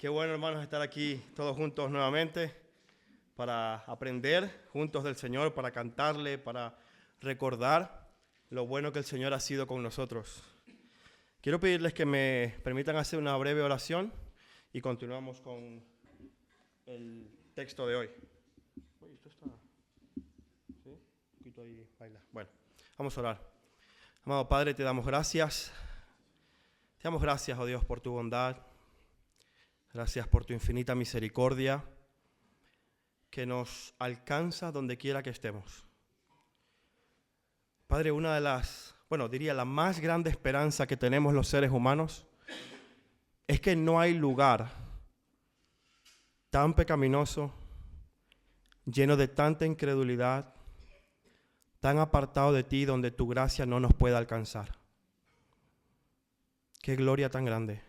Qué bueno, hermanos, estar aquí todos juntos nuevamente para aprender juntos del Señor, para cantarle, para recordar lo bueno que el Señor ha sido con nosotros. Quiero pedirles que me permitan hacer una breve oración y continuamos con el texto de hoy. Uy, esto está... ¿Sí? Un poquito ahí baila. Bueno, vamos a orar. Amado Padre, te damos gracias. Te damos gracias, oh Dios, por tu bondad. Gracias por tu infinita misericordia que nos alcanza donde quiera que estemos. Padre, una de las, la más grande esperanza que tenemos los seres humanos es que no hay lugar tan pecaminoso, lleno de tanta incredulidad, tan apartado de ti, donde tu gracia no nos pueda alcanzar. Qué gloria tan grande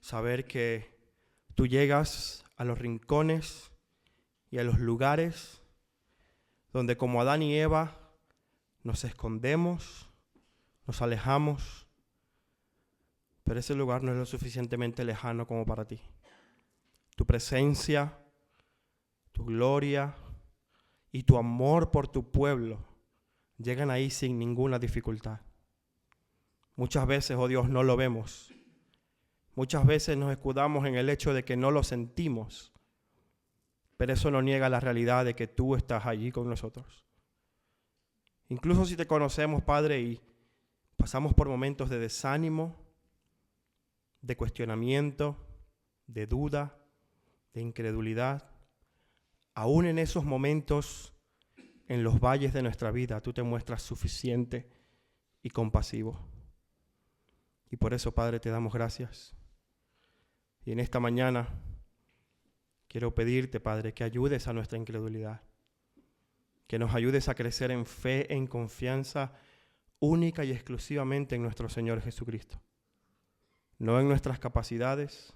saber que tú llegas a los rincones y a los lugares donde, como Adán y Eva, nos escondemos, nos alejamos, pero ese lugar no es lo suficientemente lejano como para ti. Tu presencia, tu gloria y tu amor por tu pueblo llegan ahí sin ninguna dificultad. Muchas veces, oh Dios, no lo vemos. Muchas veces nos escudamos en el hecho de que no lo sentimos, pero eso no niega la realidad de que tú estás allí con nosotros. Incluso si te conocemos, Padre, y pasamos por momentos de desánimo, de cuestionamiento, de duda, de incredulidad, aún en esos momentos, en los valles de nuestra vida, tú te muestras suficiente y compasivo. Y por eso, Padre, te damos gracias. Y en esta mañana quiero pedirte, Padre, que ayudes a nuestra incredulidad, que nos ayudes a crecer en fe, en confianza única y exclusivamente en nuestro Señor Jesucristo. No en nuestras capacidades,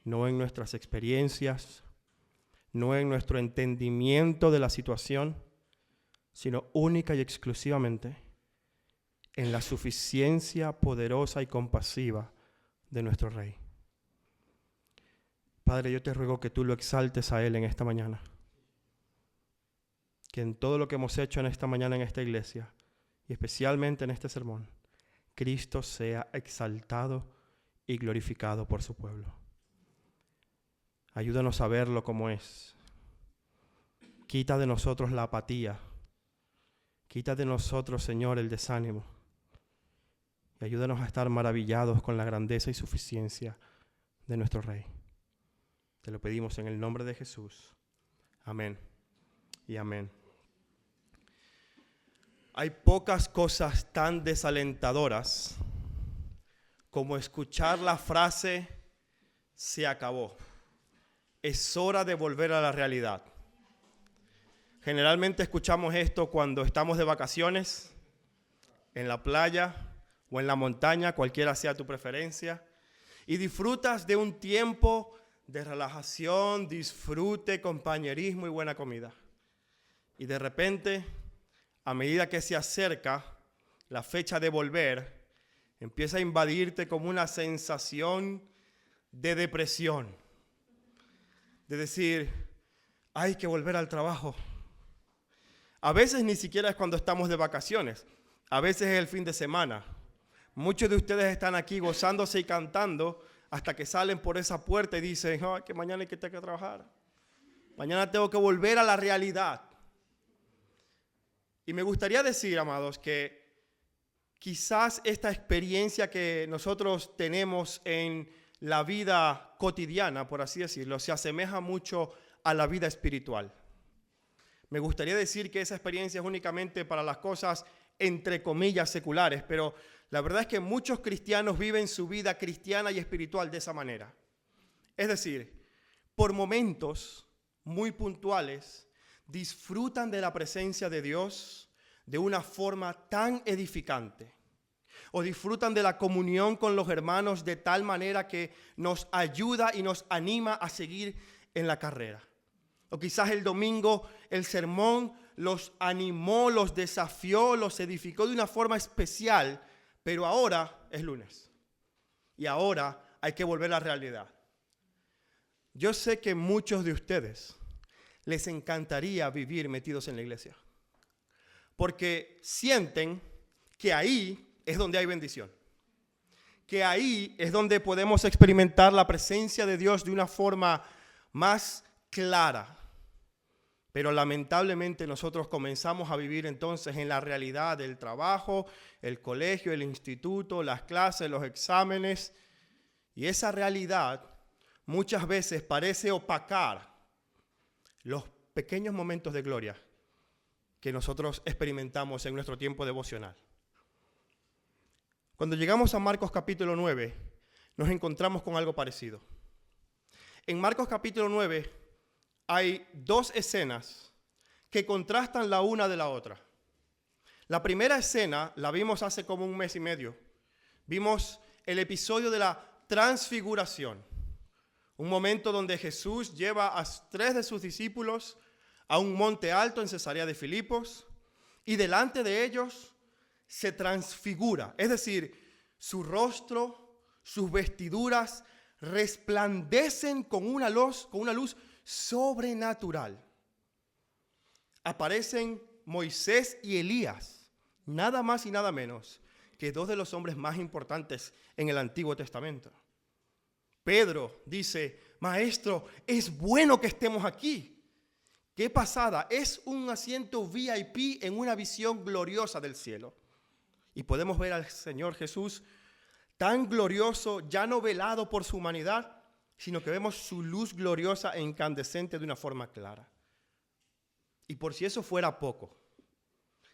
no en nuestras experiencias, no en nuestro entendimiento de la situación, sino única y exclusivamente en la suficiencia poderosa y compasiva de nuestro Rey. Padre, yo te ruego que tú lo exaltes a Él en esta mañana. Que en todo lo que hemos hecho en esta mañana en esta iglesia, y especialmente en este sermón, Cristo sea exaltado y glorificado por su pueblo. Ayúdanos a verlo como es. Quita de nosotros la apatía. Quita de nosotros, Señor, el desánimo. Y ayúdanos a estar maravillados con la grandeza y suficiencia de nuestro Rey. Te lo pedimos en el nombre de Jesús. Amén y amén. Hay pocas cosas tan desalentadoras como escuchar la frase "se acabó". Es hora de volver a la realidad. Generalmente escuchamos esto cuando estamos de vacaciones, en la playa o en la montaña, cualquiera sea tu preferencia, y disfrutas de un tiempo de relajación, disfrute, compañerismo y buena comida. Y de repente, a medida que se acerca la fecha de volver, empieza a invadirte como una sensación de depresión. De decir, hay que volver al trabajo. A veces ni siquiera es cuando estamos de vacaciones. A veces es el fin de semana. Muchos de ustedes están aquí gozándose y cantando hasta que salen por esa puerta y dicen, que mañana hay que tener que trabajar. Mañana tengo que volver a la realidad. Y me gustaría decir, amados, que quizás esta experiencia que nosotros tenemos en la vida cotidiana, por así decirlo, se asemeja mucho a la vida espiritual. Me gustaría decir que esa experiencia es únicamente para las cosas, entre comillas, seculares, pero la verdad es que muchos cristianos viven su vida cristiana y espiritual de esa manera. Es decir, por momentos muy puntuales, disfrutan de la presencia de Dios de una forma tan edificante. O disfrutan de la comunión con los hermanos de tal manera que nos ayuda y nos anima a seguir en la carrera. O quizás el domingo el sermón los animó, los desafió, los edificó de una forma especial, pero ahora es lunes. Y ahora hay que volver a la realidad. Yo sé que muchos de ustedes les encantaría vivir metidos en la iglesia, porque sienten que ahí es donde hay bendición, que ahí es donde podemos experimentar la presencia de Dios de una forma más clara. Pero lamentablemente nosotros comenzamos a vivir entonces en la realidad del trabajo, el colegio, el instituto, las clases, los exámenes. Y esa realidad muchas veces parece opacar los pequeños momentos de gloria que nosotros experimentamos en nuestro tiempo devocional. Cuando llegamos a Marcos capítulo 9, nos encontramos con algo parecido. En Marcos capítulo 9 hay dos escenas que contrastan la una de la otra. La primera escena la vimos hace como un mes y medio. Vimos el episodio de la transfiguración. Un momento donde Jesús lleva a 3 de sus discípulos a un monte alto en Cesarea de Filipos y delante de ellos se transfigura. Es decir, su rostro, sus vestiduras resplandecen con una luz sobrenatural. Aparecen Moisés y Elías, nada más y nada menos que 2 de los hombres más importantes en el Antiguo Testamento. Pedro dice: Maestro, es bueno que estemos aquí. ¡Qué pasada! Es un asiento VIP en una visión gloriosa del cielo. Y podemos ver al Señor Jesús tan glorioso, ya no velado por su humanidad, sino que vemos su luz gloriosa e incandescente de una forma clara. Y por si eso fuera poco,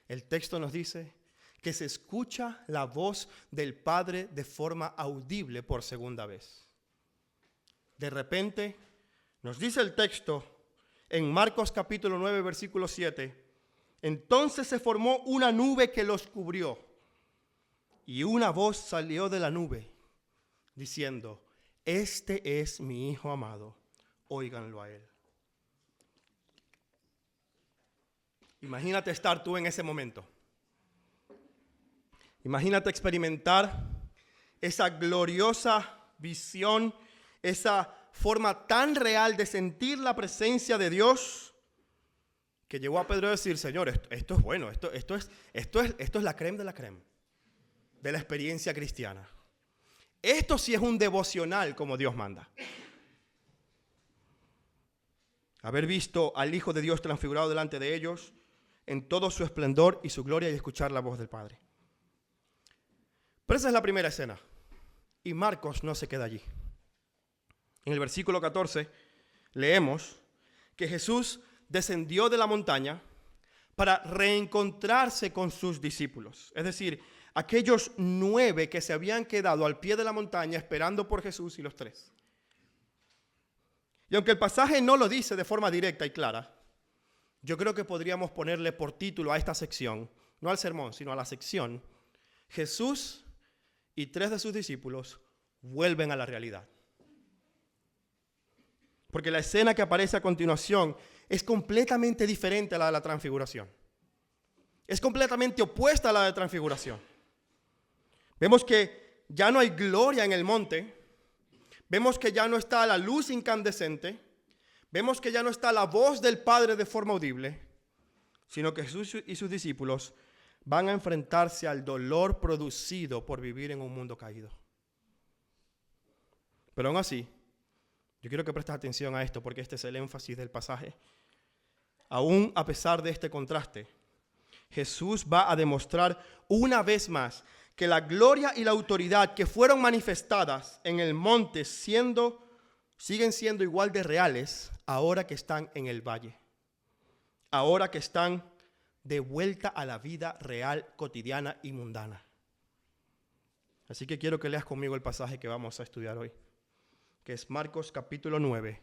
el texto nos dice que se escucha la voz del Padre de forma audible por segunda vez. De repente, nos dice el texto en Marcos capítulo 9, versículo 7, entonces se formó una nube que los cubrió, y una voz salió de la nube diciendo: este es mi Hijo amado, óiganlo a él. Imagínate estar tú en ese momento. Imagínate experimentar esa gloriosa visión, esa forma tan real de sentir la presencia de Dios, que llevó a Pedro a decir: Señor, esto es bueno, esto es la crème de la crème de la experiencia cristiana. Esto sí es un devocional como Dios manda. Haber visto al Hijo de Dios transfigurado delante de ellos en todo su esplendor y su gloria y escuchar la voz del Padre. Pero esa es la primera escena. Y Marcos no se queda allí. En el versículo 14 leemos que Jesús descendió de la montaña para reencontrarse con sus discípulos. Es decir, aquellos 9 que se habían quedado al pie de la montaña esperando por Jesús y los 3. Y aunque el pasaje no lo dice de forma directa y clara, yo creo que podríamos ponerle por título a esta sección, no al sermón, sino a la sección: Jesús y 3 de sus discípulos vuelven a la realidad. Porque la escena que aparece a continuación es completamente diferente a la de la transfiguración. Es completamente opuesta a la de la transfiguración. Vemos que ya no hay gloria en el monte. Vemos que ya no está la luz incandescente. Vemos que ya no está la voz del Padre de forma audible, sino que Jesús y sus discípulos van a enfrentarse al dolor producido por vivir en un mundo caído. Pero aún así, yo quiero que prestes atención a esto, porque este es el énfasis del pasaje. Aún a pesar de este contraste, Jesús va a demostrar una vez más que la gloria y la autoridad que fueron manifestadas en el monte siguen siendo igual de reales ahora que están en el valle, ahora que están de vuelta a la vida real, cotidiana y mundana. Así que quiero que leas conmigo el pasaje que vamos a estudiar hoy, que es Marcos capítulo 9,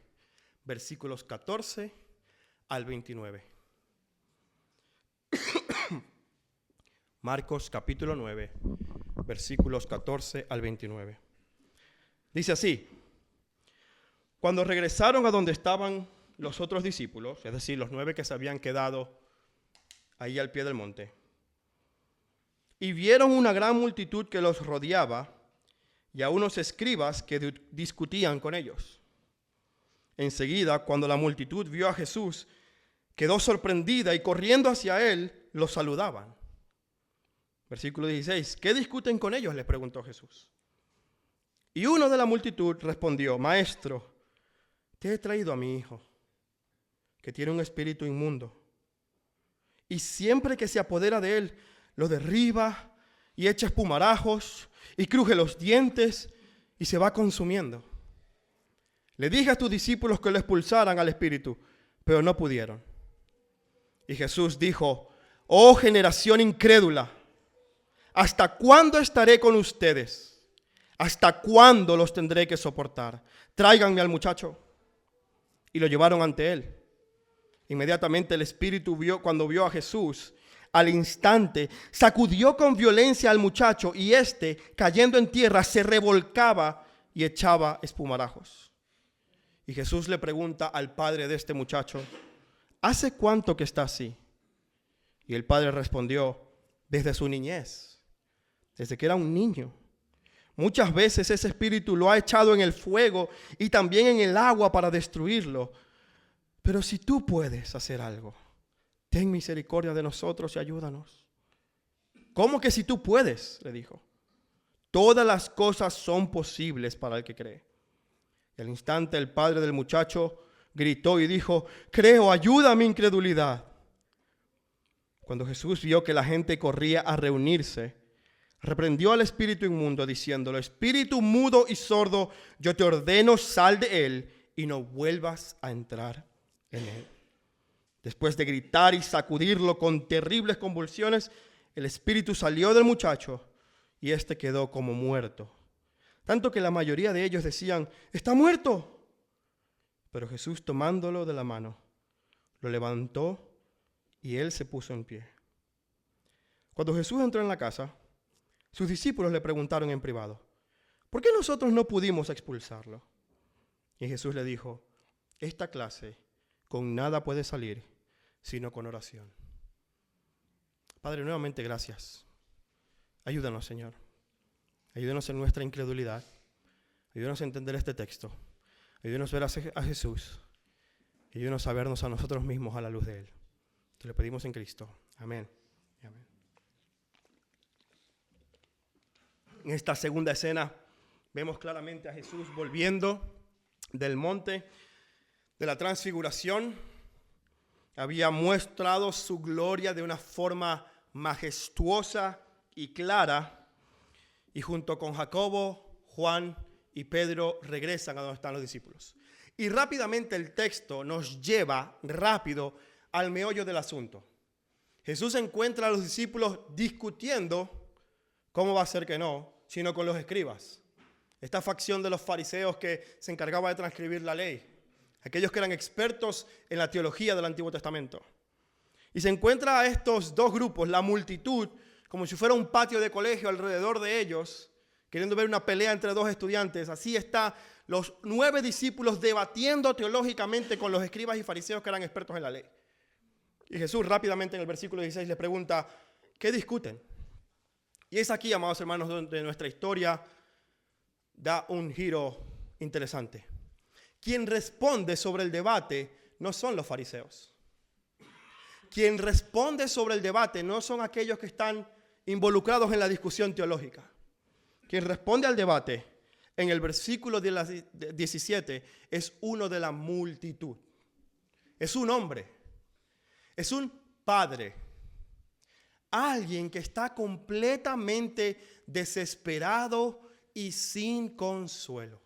versículos 14 al 29. Marcos capítulo 9, versículos 14 al 29. Dice así: cuando regresaron a donde estaban los otros discípulos, es decir, los 9 que se habían quedado ahí al pie del monte, y vieron una gran multitud que los rodeaba y a unos escribas que discutían con ellos. Enseguida, cuando la multitud vio a Jesús, quedó sorprendida y corriendo hacia él, lo saludaban. Versículo 16. ¿Qué discuten con ellos?, les preguntó Jesús. Y uno de la multitud respondió: Maestro, te he traído a mi hijo, que tiene un espíritu inmundo, y siempre que se apodera de él, lo derriba y echa espumarajos y cruje los dientes y se va consumiendo. Le dije a tus discípulos que lo expulsaran al espíritu, pero no pudieron. Y Jesús dijo: oh generación incrédula, ¿hasta cuándo estaré con ustedes? ¿Hasta cuándo los tendré que soportar? Tráiganme al muchacho. Y lo llevaron ante él. Inmediatamente el espíritu cuando vio a Jesús, al instante sacudió con violencia al muchacho, y éste, cayendo en tierra, se revolcaba y echaba espumarajos. Y Jesús le pregunta al padre de este muchacho: ¿hace cuánto que está así? Y el padre respondió: desde su niñez, desde que era un niño. Muchas veces ese espíritu lo ha echado en el fuego y también en el agua para destruirlo. Pero si tú puedes hacer algo, ten misericordia de nosotros y ayúdanos. ¿Cómo que si tú puedes?, le dijo. Todas las cosas son posibles para el que cree. Y al instante el padre del muchacho gritó y dijo: creo, ayuda a mi incredulidad. Cuando Jesús vio que la gente corría a reunirse, reprendió al espíritu inmundo diciéndole: espíritu mudo y sordo, yo te ordeno, sal de él y no vuelvas a entrar en él. Después de gritar y sacudirlo con terribles convulsiones, el espíritu salió del muchacho y éste quedó como muerto. Tanto que la mayoría de ellos decían: está muerto. Pero Jesús, tomándolo de la mano, lo levantó y él se puso en pie. Cuando Jesús entró en la casa, sus discípulos le preguntaron en privado: ¿por qué nosotros no pudimos expulsarlo? Y Jesús le dijo: esta clase con nada puede salir sino con oración. Padre, nuevamente gracias. Ayúdanos, Señor. Ayúdanos en nuestra incredulidad. Ayúdanos a entender este texto. Ayúdanos a ver a Jesús. Ayúdanos a vernos a nosotros mismos a la luz de Él. Te lo pedimos en Cristo. Amén. Amén. En esta segunda escena vemos claramente a Jesús volviendo del monte de la transfiguración. Había mostrado su gloria de una forma majestuosa y clara, y junto con Jacobo, Juan y Pedro regresan a donde están los discípulos. Y rápidamente el texto nos lleva rápido al meollo del asunto. Jesús encuentra a los discípulos discutiendo, ¿cómo va a ser que no?, sino con los escribas. Esta facción de los fariseos que se encargaba de transcribir la ley. Aquellos que eran expertos en la teología del Antiguo Testamento. Y se encuentra a estos dos grupos, la multitud, como si fuera un patio de colegio alrededor de ellos, queriendo ver una pelea entre dos estudiantes. Así está los 9 discípulos debatiendo teológicamente con los escribas y fariseos que eran expertos en la ley. Y Jesús rápidamente en el versículo 16 les pregunta: ¿qué discuten? Y es aquí, amados hermanos, donde nuestra historia da un giro interesante. Quien responde sobre el debate no son los fariseos. Quien responde sobre el debate no son aquellos que están involucrados en la discusión teológica. Quien responde al debate en el versículo 17 es uno de la multitud. Es un hombre. Es un padre. Alguien que está completamente desesperado y sin consuelo.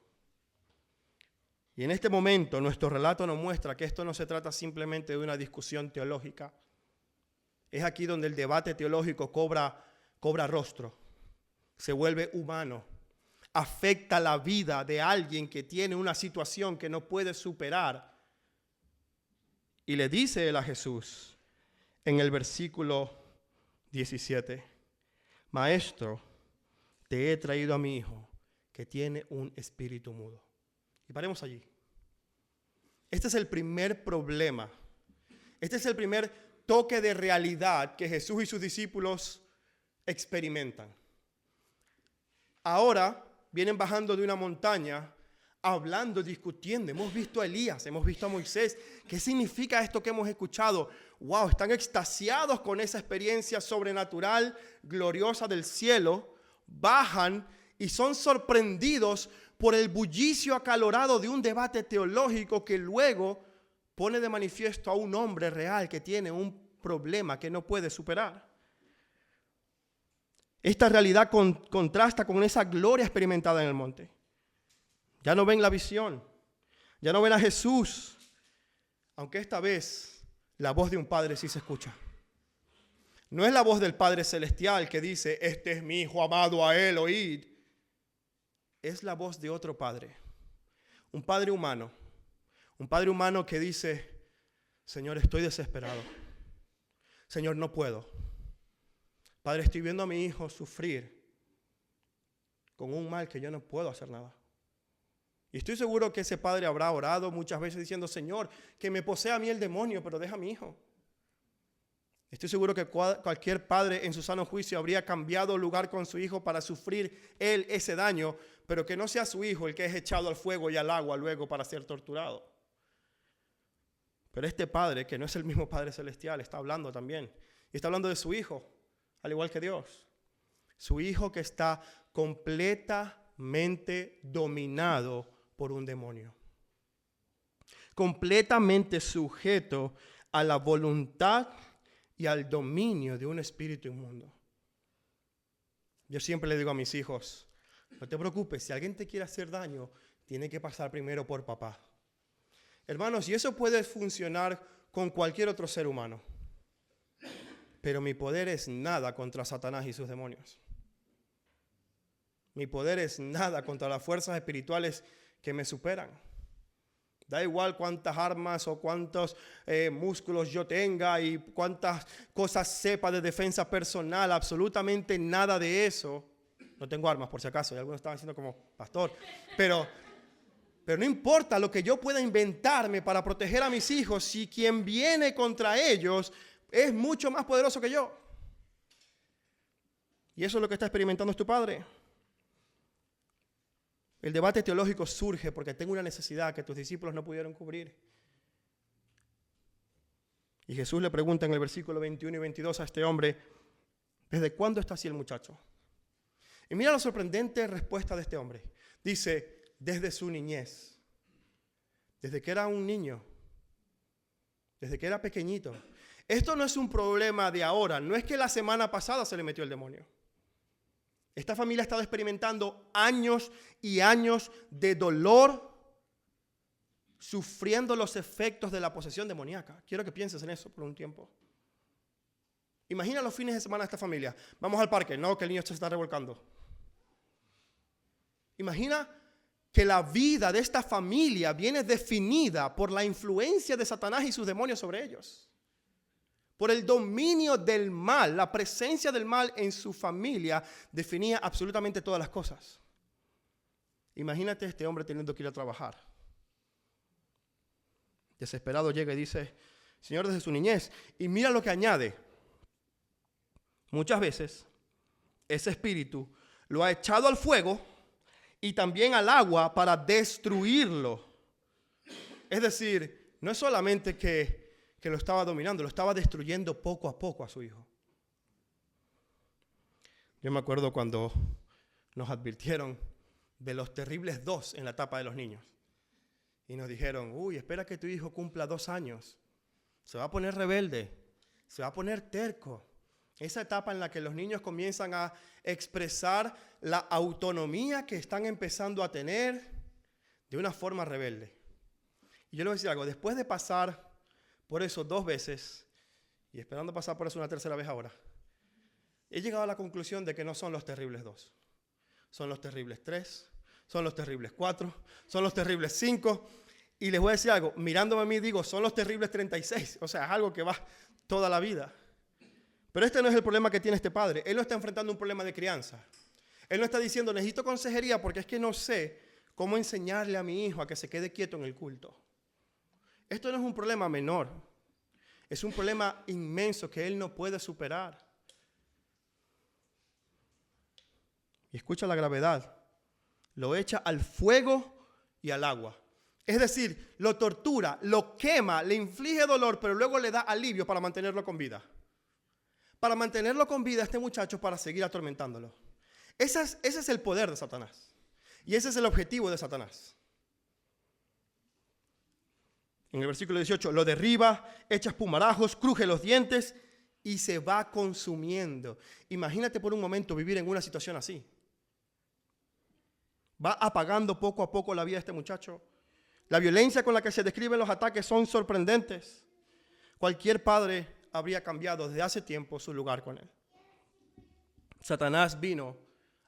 Y en este momento nuestro relato nos muestra que esto no se trata simplemente de una discusión teológica. Es aquí donde el debate teológico cobra rostro, se vuelve humano, afecta la vida de alguien que tiene una situación que no puede superar. Y le dice él a Jesús en el versículo 17: Maestro, te he traído a mi hijo que tiene un espíritu mudo. Y paremos allí. Este es el primer problema. Este es el primer toque de realidad que Jesús y sus discípulos experimentan. Ahora vienen bajando de una montaña, hablando, discutiendo. Hemos visto a Elías, hemos visto a Moisés. ¿Qué significa esto que hemos escuchado? Wow, están extasiados con esa experiencia sobrenatural, gloriosa del cielo. Bajan y son sorprendidos por el bullicio acalorado de un debate teológico que luego pone de manifiesto a un hombre real que tiene un problema que no puede superar. Esta realidad contrasta con esa gloria experimentada en el monte. Ya no ven la visión, ya no ven a Jesús, aunque esta vez la voz de un padre sí se escucha. No es la voz del Padre Celestial que dice, este es mi hijo amado, a él oíd. Es la voz de otro padre, un padre humano que dice, Señor, estoy desesperado. Señor, no puedo. Padre, estoy viendo a mi hijo sufrir con un mal que yo no puedo hacer nada. Y estoy seguro que ese padre habrá orado muchas veces diciendo, Señor, que me posea a mí el demonio, pero deja a mi hijo. Estoy seguro que cualquier padre en su sano juicio habría cambiado lugar con su hijo para sufrir él ese daño, pero que no sea su hijo el que es echado al fuego y al agua luego para ser torturado. Pero este padre, que no es el mismo Padre Celestial, está hablando también. Y está hablando de su hijo, al igual que Dios. Su hijo que está completamente dominado por un demonio. Completamente sujeto a la voluntad y al dominio de un espíritu inmundo. Yo siempre le digo a mis hijos, no te preocupes, si alguien te quiere hacer daño, tiene que pasar primero por papá. Hermanos, y eso puede funcionar con cualquier otro ser humano. Pero mi poder es nada contra Satanás y sus demonios. Mi poder es nada contra las fuerzas espirituales que me superan. Da igual cuántas armas o cuántos músculos yo tenga y cuántas cosas sepa de defensa personal, absolutamente nada de eso. No tengo armas, por si acaso, y algunos estaban diciendo como, pastor, pero no importa lo que yo pueda inventarme para proteger a mis hijos, si quien viene contra ellos es mucho más poderoso que yo. Y eso es lo que está experimentando tu padre. El debate teológico surge porque tengo una necesidad que tus discípulos no pudieron cubrir. Y Jesús le pregunta en el versículo 21 y 22 a este hombre, ¿desde cuándo está así el muchacho? Y mira la sorprendente respuesta de este hombre. Dice, desde su niñez, desde que era un niño, desde que era pequeñito. Esto no es un problema de ahora, no es que la semana pasada se le metió el demonio. Esta familia ha estado experimentando años y años de dolor, sufriendo los efectos de la posesión demoníaca. Quiero que pienses en eso por un tiempo. Imagina los fines de semana de esta familia. Vamos al parque, no, que el niño se está revolcando. Imagina que la vida de esta familia viene definida por la influencia de Satanás y sus demonios sobre ellos. Por el dominio del mal, la presencia del mal en su familia definía absolutamente todas las cosas. Imagínate este hombre teniendo que ir a trabajar. Desesperado llega y dice, Señor, desde su niñez. Y mira lo que añade. Muchas veces ese espíritu lo ha echado al fuego y también al agua para destruirlo. Es decir, no es solamente que lo estaba dominando, lo estaba destruyendo poco a poco a su hijo. Yo me acuerdo cuando nos advirtieron de los terribles 2 en la etapa de los niños. Y nos dijeron, espera que tu hijo cumpla 2 años. Se va a poner rebelde, se va a poner terco. Esa etapa en la que los niños comienzan a expresar la autonomía que están empezando a tener de una forma rebelde. Y yo les voy a decir algo, después de pasar por eso 2 veces, y esperando pasar por eso una tercera vez ahora, he llegado a la conclusión de que no son los terribles 2. Son los terribles 3, son los terribles 4, son los terribles 5. Y les voy a decir algo, mirándome a mí digo, son los terribles 36. O sea, es algo que va toda la vida. Pero este no es el problema que tiene este padre. Él no está enfrentando un problema de crianza. Él no está diciendo, necesito consejería porque es que no sé cómo enseñarle a mi hijo a que se quede quieto en el culto. Esto no es un problema menor. Es un problema inmenso que él no puede superar. Y escucha la gravedad. lo echa al fuego y al agua. Es decir, lo tortura, lo quema, le inflige dolor, pero luego le da alivio para mantenerlo con vida. Para mantenerlo con vida a este muchacho para seguir atormentándolo. Ese es el poder de Satanás. Y ese es el objetivo de Satanás. En el versículo 18, lo derriba, echa espumarajos, cruje los dientes y se va consumiendo. Imagínate por un momento vivir en una situación así. Va apagando poco a poco la vida de este muchacho. La violencia con la que se describen los ataques son sorprendentes. Cualquier padre habría cambiado desde hace tiempo su lugar con él. Satanás vino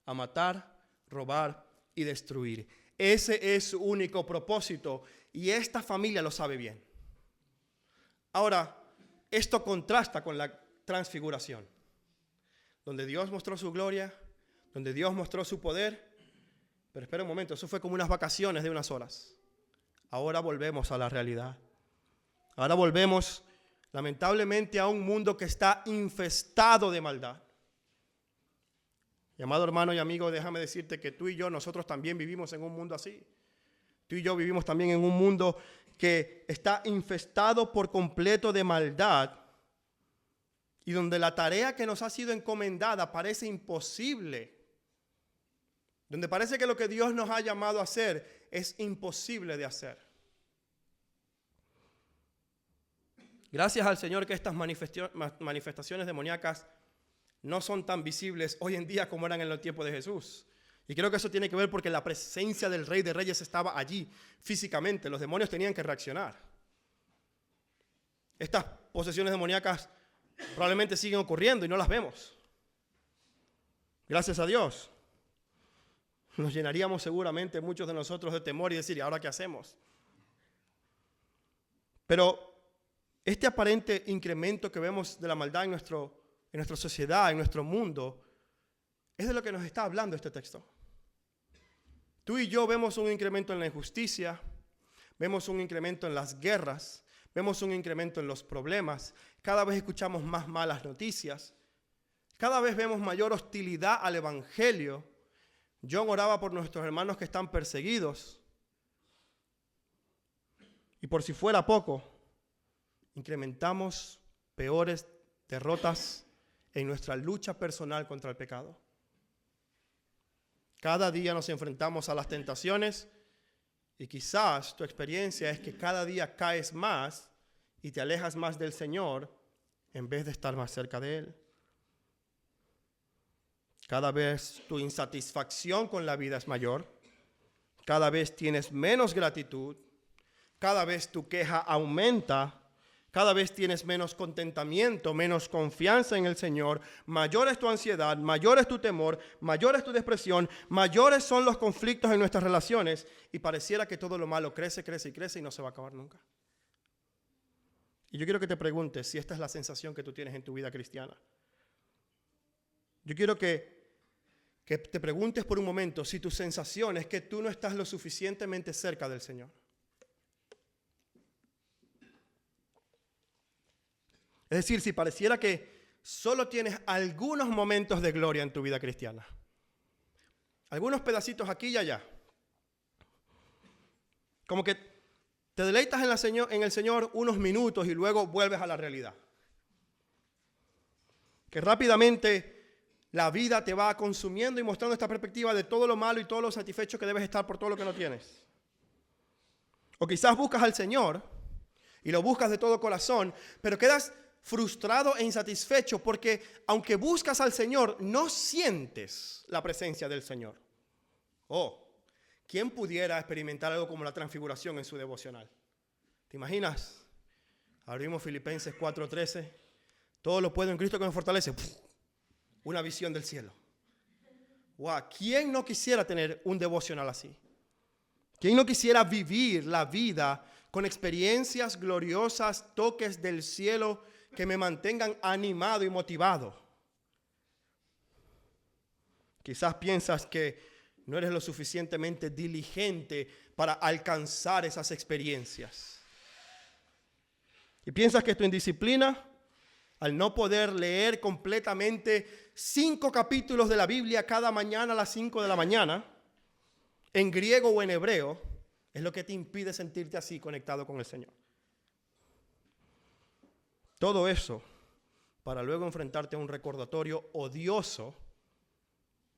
a matar, robar y destruir. Ese es su único propósito y esta familia lo sabe bien. Ahora, esto contrasta con la transfiguración, donde Dios mostró su gloria, donde Dios mostró su poder. Pero espera un momento, eso fue como unas vacaciones de unas horas. Ahora volvemos a la realidad. Ahora volvemos, lamentablemente, a un mundo que está infestado de maldad. Y amado hermano y amigo, déjame decirte que tú y yo, nosotros también vivimos en un mundo así. Tú y yo vivimos también en un mundo que está infestado por completo de maldad y donde la tarea que nos ha sido encomendada parece imposible. Donde parece que lo que Dios nos ha llamado a hacer es imposible de hacer. Gracias al Señor que estas manifestaciones demoníacas no son tan visibles hoy en día como eran en los tiempos de Jesús. Y creo que eso tiene que ver porque la presencia del Rey de Reyes estaba allí físicamente. Los demonios tenían que reaccionar. Estas posesiones demoníacas probablemente siguen ocurriendo y no las vemos. Gracias a Dios. Nos llenaríamos seguramente muchos de nosotros de temor y decir, ¿y ahora qué hacemos? Pero este aparente incremento que vemos de la maldad en nuestra sociedad, en nuestro mundo, es de lo que nos está hablando este texto. Tú y yo vemos un incremento en la injusticia, vemos un incremento en las guerras, vemos un incremento en los problemas, cada vez escuchamos más malas noticias, cada vez vemos mayor hostilidad al evangelio. John oraba por nuestros hermanos que están perseguidos. Y por si fuera poco, incrementamos peores derrotas en nuestra lucha personal contra el pecado. Cada día nos enfrentamos a las tentaciones y quizás tu experiencia es que cada día caes más y te alejas más del Señor en vez de estar más cerca de Él. Cada vez tu insatisfacción con la vida es mayor, cada vez tienes menos gratitud, cada vez tu queja aumenta, cada vez tienes menos contentamiento, menos confianza en el Señor, mayor es tu ansiedad, mayor es tu temor, mayor es tu depresión, mayores son los conflictos en nuestras relaciones y pareciera que todo lo malo crece, crece y crece y no se va a acabar nunca. Y yo quiero que te preguntes si esta es la sensación que tú tienes en tu vida cristiana. Yo quiero que te preguntes por un momento si tu sensación es que tú no estás lo suficientemente cerca del Señor. Es decir, si pareciera que solo tienes algunos momentos de gloria en tu vida cristiana. Algunos pedacitos aquí y allá. Como que te deleitas en el Señor unos minutos y luego vuelves a la realidad. Que rápidamente la vida te va consumiendo y mostrando esta perspectiva de todo lo malo y todo lo satisfecho que debes estar por todo lo que no tienes. O quizás buscas al Señor y lo buscas de todo corazón, pero quedas frustrado e insatisfecho porque aunque buscas al Señor, no sientes la presencia del Señor. Oh, ¿quién pudiera experimentar algo como la transfiguración en su devocional? ¿Te imaginas? Abrimos Filipenses 4:13. Todo lo puedo en Cristo que me fortalece. Una visión del cielo. Wow, ¿quién no quisiera tener un devocional así? ¿Quién no quisiera vivir la vida con experiencias gloriosas, toques del cielo que me mantengan animado y motivado? Quizás piensas que no eres lo suficientemente diligente para alcanzar esas experiencias. Y piensas que tu indisciplina, al no poder leer completamente 5 capítulos de la Biblia cada mañana a las 5 de la mañana, en griego o en hebreo, es lo que te impide sentirte así conectado con el Señor. Todo eso para luego enfrentarte a un recordatorio odioso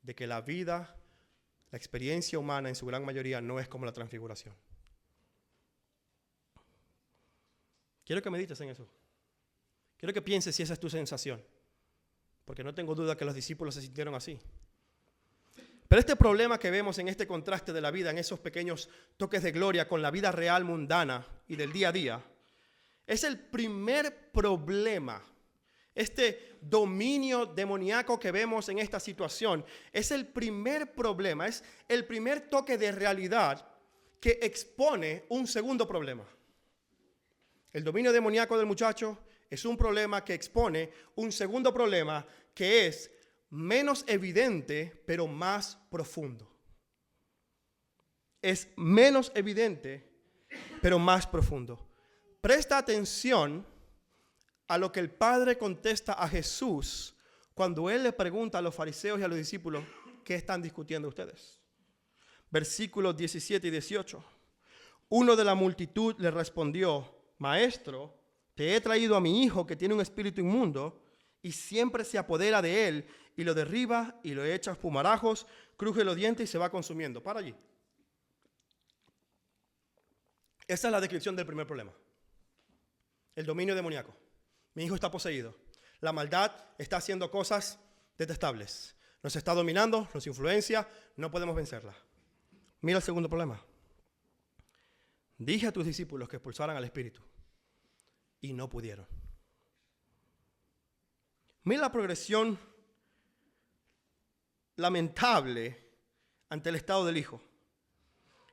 de que la vida, la experiencia humana en su gran mayoría no es como la transfiguración. Quiero que medites en eso. Quiero que pienses si esa es tu sensación, porque no tengo duda que los discípulos se sintieron así. Pero este problema que vemos en este contraste de la vida, en esos pequeños toques de gloria con la vida real mundana y del día a día, es el primer problema. Este dominio demoníaco que vemos en esta situación es el primer problema, es el primer toque de realidad que expone un segundo problema. El dominio demoníaco del muchacho es un problema que expone un segundo problema que es menos evidente, pero más profundo. Es menos evidente, pero más profundo. Presta atención a lo que el Padre contesta a Jesús cuando Él le pregunta a los fariseos y a los discípulos, ¿qué están discutiendo ustedes? Versículos 17 y 18. Uno de la multitud le respondió, Maestro, te he traído a mi hijo que tiene un espíritu inmundo y siempre se apodera de él y lo derriba y lo echa a espumarajos, cruje los dientes y se va consumiendo. Para allí. Esa es la descripción del primer problema. El dominio demoníaco. Mi hijo está poseído. La maldad está haciendo cosas detestables. Nos está dominando, nos influencia, no podemos vencerla. Mira el segundo problema. Dije a tus discípulos que expulsaran al espíritu y no pudieron. Mira la progresión lamentable ante el estado del hijo.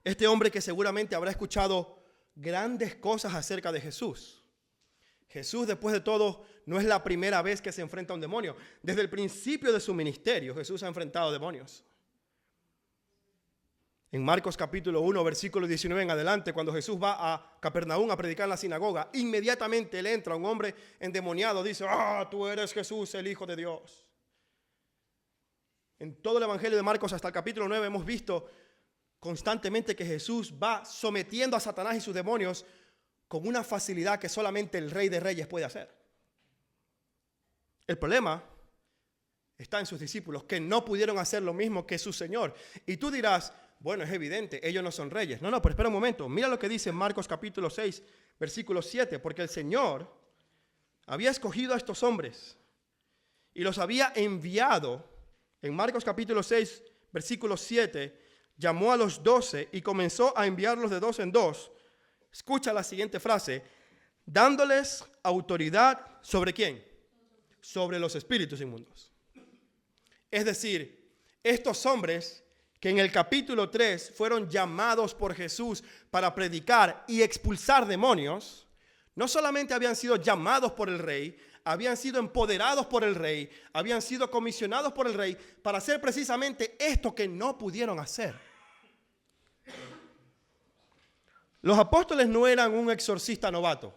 Este hombre que seguramente habrá escuchado grandes cosas acerca de Jesús. Jesús, después de todo, no es la primera vez que se enfrenta a un demonio. Desde el principio de su ministerio, Jesús ha enfrentado demonios. En Marcos capítulo 1, versículo 19 en adelante, cuando Jesús va a Capernaum a predicar en la sinagoga, inmediatamente le entra un hombre endemoniado, dice, tú eres Jesús, el Hijo de Dios. En todo el Evangelio de Marcos hasta el capítulo 9 hemos visto constantemente que Jesús va sometiendo a Satanás y sus demonios con una facilidad que solamente el Rey de Reyes puede hacer. El problema está en sus discípulos, que no pudieron hacer lo mismo que su Señor. Y tú dirás, bueno, es evidente, ellos no son reyes. No, pero espera un momento. Mira lo que dice en Marcos capítulo 6, versículo 7. Porque el Señor había escogido a estos hombres y los había enviado. En Marcos capítulo 6, versículo 7, llamó a los 12 y comenzó a enviarlos de dos en dos. Escucha la siguiente frase. Dándoles autoridad ¿sobre quién? Sobre los espíritus inmundos. Es decir, estos hombres que en el capítulo 3 fueron llamados por Jesús para predicar y expulsar demonios, no solamente habían sido llamados por el rey, habían sido empoderados por el rey, habían sido comisionados por el rey para hacer precisamente esto que no pudieron hacer. Los apóstoles no eran un exorcista novato.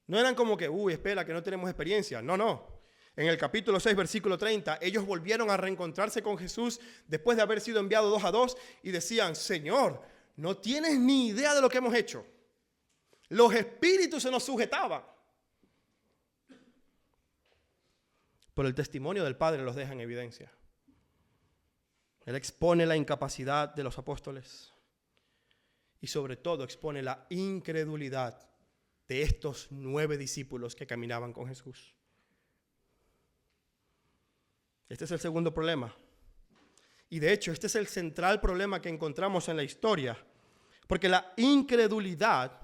No eran como que, espera, que no tenemos experiencia. No. En el capítulo 6, versículo 30, ellos volvieron a reencontrarse con Jesús después de haber sido enviados 2 a 2 y decían, Señor, no tienes ni idea de lo que hemos hecho. Los espíritus se nos sujetaban. Pero el testimonio del Padre los deja en evidencia. Él expone la incapacidad de los apóstoles y sobre todo expone la incredulidad de estos 9 discípulos que caminaban con Jesús. Este es el segundo problema. Y de hecho, este es el central problema que encontramos en la historia. Porque la incredulidad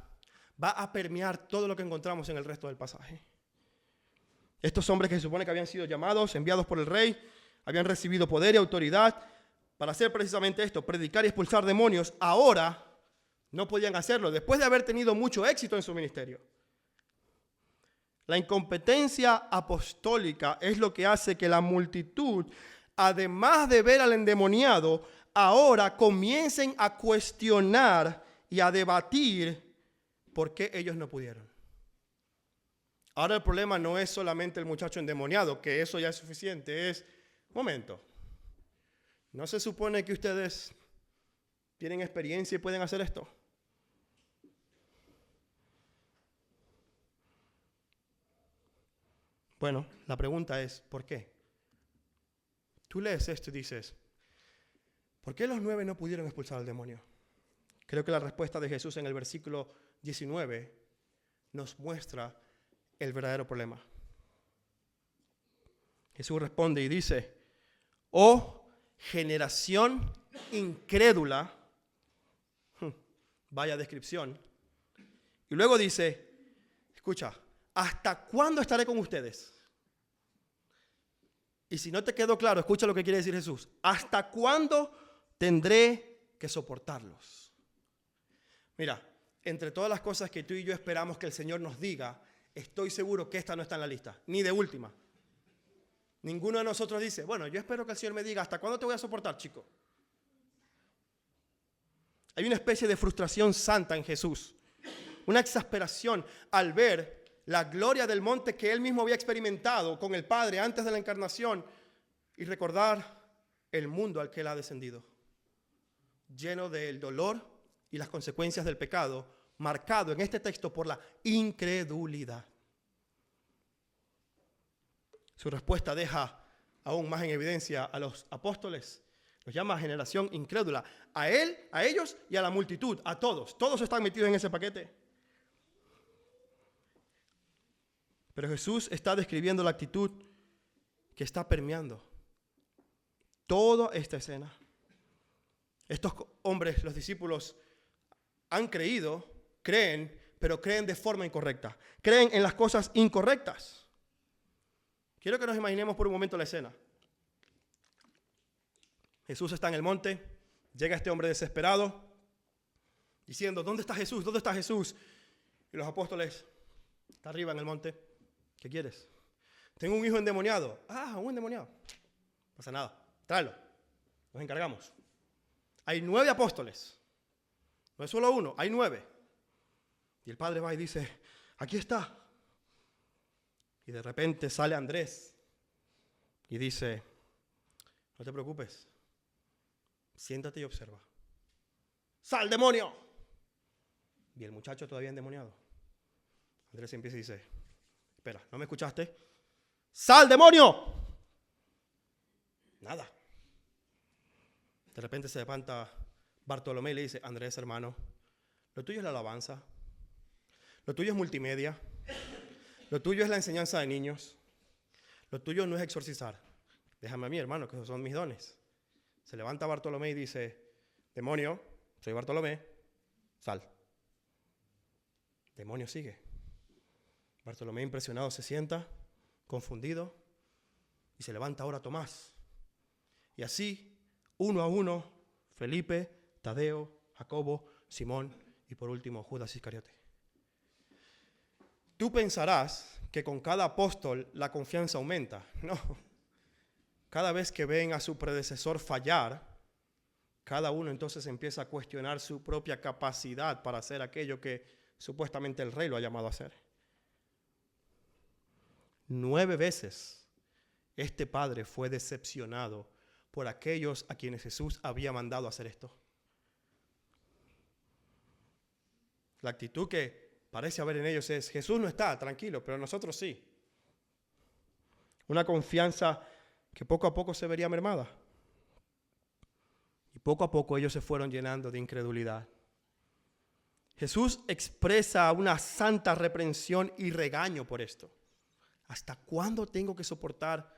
va a permear todo lo que encontramos en el resto del pasaje. Estos hombres que se supone que habían sido llamados, enviados por el rey, habían recibido poder y autoridad para hacer precisamente esto, predicar y expulsar demonios, ahora no podían hacerlo, después de haber tenido mucho éxito en su ministerio. La incompetencia apostólica es lo que hace que la multitud, además de ver al endemoniado, ahora comiencen a cuestionar y a debatir por qué ellos no pudieron. Ahora el problema no es solamente el muchacho endemoniado, que eso ya es suficiente, es, momento, ¿no se supone que ustedes tienen experiencia y pueden hacer esto. Bueno, la pregunta es, ¿por qué? Tú lees esto y dices, ¿por qué los 9 no pudieron expulsar al demonio? Creo que la respuesta de Jesús en el versículo 19 nos muestra el verdadero problema. Jesús responde y dice, oh generación incrédula, vaya descripción, y luego dice, escucha, ¿hasta cuándo estaré con ustedes? Y si no te quedó claro, escucha lo que quiere decir Jesús. ¿Hasta cuándo tendré que soportarlos? Mira, entre todas las cosas que tú y yo esperamos que el Señor nos diga, estoy seguro que esta no está en la lista, ni de última. Ninguno de nosotros dice, bueno, yo espero que el Señor me diga, ¿hasta cuándo te voy a soportar, chico? Hay una especie de frustración santa en Jesús, una exasperación al ver la gloria del monte que Él mismo había experimentado con el Padre antes de la encarnación y recordar el mundo al que Él ha descendido, lleno del dolor y las consecuencias del pecado, marcado en este texto por la incredulidad. Su respuesta deja aún más en evidencia a los apóstoles. Los llama generación incrédula. A él, a ellos y a la multitud, a todos. Todos están metidos en ese paquete. Pero Jesús está describiendo la actitud que está permeando toda esta escena. Estos hombres, los discípulos, han creído, creen, pero creen de forma incorrecta. Creen en las cosas incorrectas. Quiero que nos imaginemos por un momento la escena. Jesús está en el monte, llega este hombre desesperado, diciendo, ¿dónde está Jesús? ¿Dónde está Jesús? Y los apóstoles, está arriba en el monte, ¿qué quieres? Tengo un hijo endemoniado. Ah, un endemoniado. No pasa nada, tráelo, nos encargamos. Hay 9 apóstoles, no es solo uno, hay 9. Y el padre va y dice, aquí está. Y de repente sale Andrés y dice, no te preocupes, siéntate y observa. ¡Sal, demonio! Y el muchacho todavía endemoniado. Andrés empieza y dice, espera, ¿no me escuchaste? ¡Sal, demonio! Nada. De repente se levanta Bartolomé y le dice, Andrés, hermano, lo tuyo es la alabanza, lo tuyo es multimedia, lo tuyo es la enseñanza de niños, lo tuyo no es exorcizar. Déjame a mí, hermano, que esos son mis dones. Se levanta Bartolomé y dice, demonio, soy Bartolomé, sal. Demonio sigue. Bartolomé impresionado se sienta, confundido, y se levanta ahora Tomás. Y así, uno a uno, Felipe, Tadeo, Jacobo, Simón y por último Judas Iscariote. Tú pensarás que con cada apóstol la confianza aumenta. No. Cada vez que ven a su predecesor fallar, cada uno entonces empieza a cuestionar su propia capacidad para hacer aquello que supuestamente el rey lo ha llamado a hacer. 9 veces este padre fue decepcionado por aquellos a quienes Jesús había mandado a hacer esto. La actitud que parece haber en ellos es, Jesús no está, tranquilo, pero nosotros sí. Una confianza que poco a poco se vería mermada. Y poco a poco ellos se fueron llenando de incredulidad. Jesús expresa una santa reprensión y regaño por esto. ¿Hasta cuándo tengo que soportar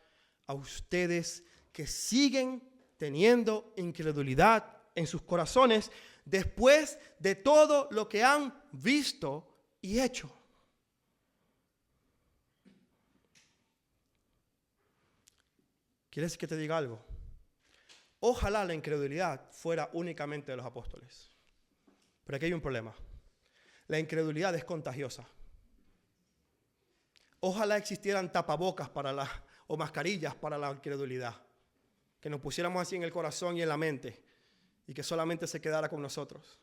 a ustedes que siguen teniendo incredulidad en sus corazones después de todo lo que han visto y hecho? ¿Quieres que te diga algo? Ojalá la incredulidad fuera únicamente de los apóstoles. Pero aquí hay un problema. La incredulidad es contagiosa. Ojalá existieran tapabocas o mascarillas para la incredulidad. Que nos pusiéramos así en el corazón y en la mente y que solamente se quedara con nosotros.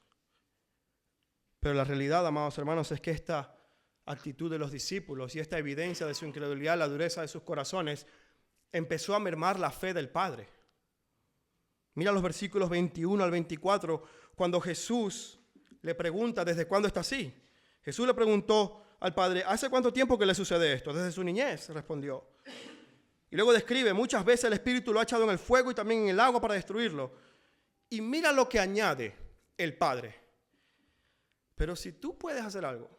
Pero la realidad, amados hermanos, es que esta actitud de los discípulos y esta evidencia de su incredulidad, la dureza de sus corazones, empezó a mermar la fe del Padre. Mira los versículos 21 al 24, cuando Jesús le pregunta desde cuándo está así. Jesús le preguntó al Padre, ¿hace cuánto tiempo que le sucede esto? Desde su niñez, respondió. Y luego describe, muchas veces el Espíritu lo ha echado en el fuego y también en el agua para destruirlo. Y mira lo que añade el Padre. Pero si tú puedes hacer algo,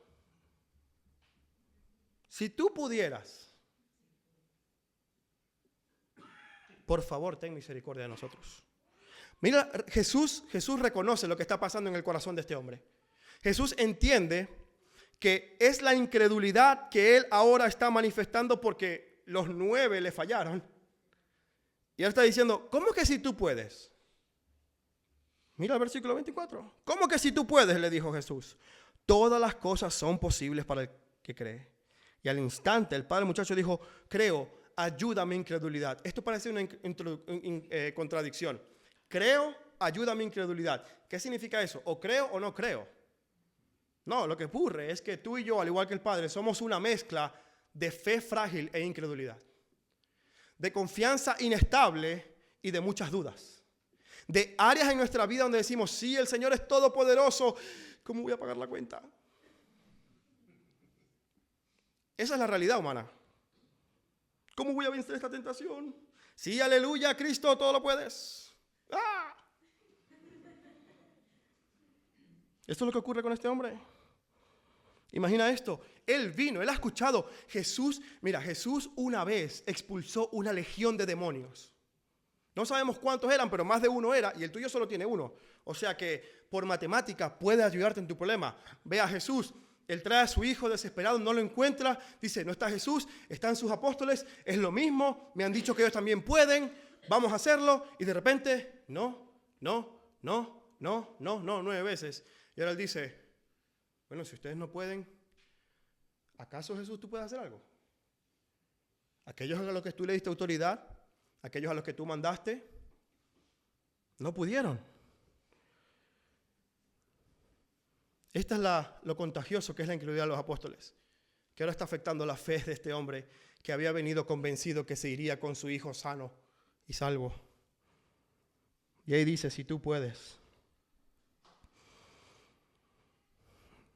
si tú pudieras, por favor, ten misericordia de nosotros. Mira, Jesús reconoce lo que está pasando en el corazón de este hombre. Jesús entiende que es la incredulidad que él ahora está manifestando porque los 9 le fallaron. Y él está diciendo, ¿cómo que si tú puedes? Mira el versículo 24. ¿Cómo que si tú puedes? Le dijo Jesús. Todas las cosas son posibles para el que cree. Y al instante el padre del muchacho dijo, creo, ayuda a mi incredulidad. Esto parece una contradicción. Creo, ayuda a mi incredulidad. ¿Qué significa eso? ¿O creo o no creo? No, lo que ocurre es que tú y yo, al igual que el Padre, somos una mezcla de fe frágil e incredulidad. De confianza inestable y de muchas dudas. De áreas en nuestra vida donde decimos, sí, el Señor es todopoderoso, ¿cómo voy a pagar la cuenta? Esa es la realidad humana. ¿Cómo voy a vencer esta tentación? Sí, aleluya, Cristo, todo lo puedes. ¡Ah! Esto es lo que ocurre con este hombre. Imagina esto, él ha escuchado, Jesús una vez expulsó una legión de demonios. No sabemos cuántos eran, pero más de uno era, y el tuyo solo tiene uno. O sea que por matemática puede ayudarte en tu problema. Ve a Jesús, él trae a su hijo desesperado, no lo encuentra, dice, no está Jesús, están sus apóstoles, es lo mismo, me han dicho que ellos también pueden, vamos a hacerlo, y de repente, no, 9 veces. Y ahora él dice, bueno, si ustedes no pueden, ¿acaso Jesús tú puedes hacer algo? Aquellos a los que tú le diste autoridad, aquellos a los que tú mandaste, no pudieron. Esta es lo contagioso que es la incredulidad de los apóstoles, que ahora está afectando la fe de este hombre que había venido convencido que se iría con su hijo sano y salvo. Y ahí dice, si tú puedes.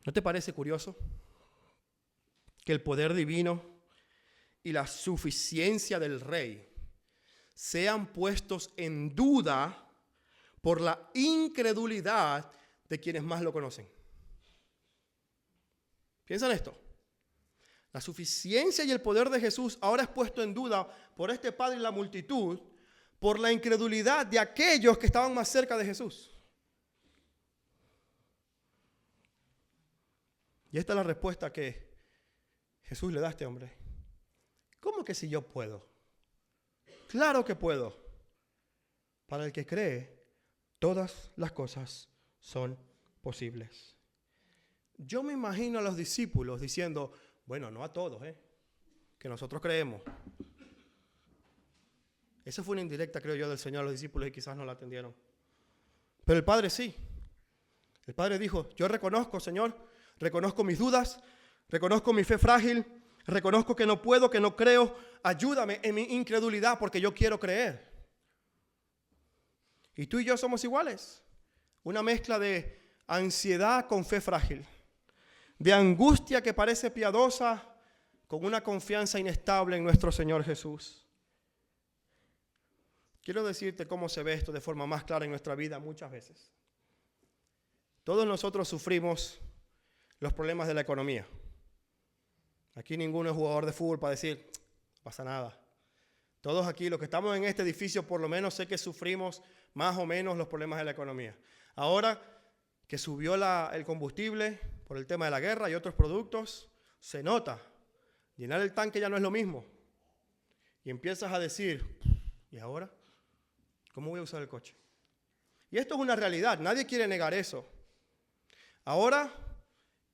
¿No te parece curioso que el poder divino y la suficiencia del rey sean puestos en duda por la incredulidad de quienes más lo conocen? Piensa en esto. La suficiencia y el poder de Jesús ahora es puesto en duda por este padre y la multitud por la incredulidad de aquellos que estaban más cerca de Jesús. Y esta es la respuesta que Jesús le da a este hombre. ¿Cómo que si yo puedo? Claro que puedo. Para el que cree, todas las cosas son posibles. Yo me imagino a los discípulos diciendo, bueno, no a todos, que nosotros creemos. Esa fue una indirecta, creo yo, del Señor a los discípulos y quizás no la atendieron. Pero el Padre sí. El Padre dijo, yo reconozco, Señor, reconozco mis dudas, reconozco mi fe frágil, reconozco que no puedo, que no creo. Ayúdame en mi incredulidad porque yo quiero creer. Y tú y yo somos iguales. Una mezcla de ansiedad con fe frágil. De angustia que parece piadosa con una confianza inestable en nuestro Señor Jesús. Quiero decirte cómo se ve esto de forma más clara en nuestra vida muchas veces. Todos nosotros sufrimos los problemas de la economía. Aquí ninguno es jugador de fútbol para decir, no pasa nada. Todos aquí, los que estamos en este edificio, por lo menos sé que sufrimos más o menos los problemas de la economía. Ahora que subió el combustible por el tema de la guerra y otros productos, se nota. Llenar el tanque ya no es lo mismo. Y empiezas a decir, ¿y ahora? ¿Cómo voy a usar el coche? Y esto es una realidad, nadie quiere negar eso. Ahora,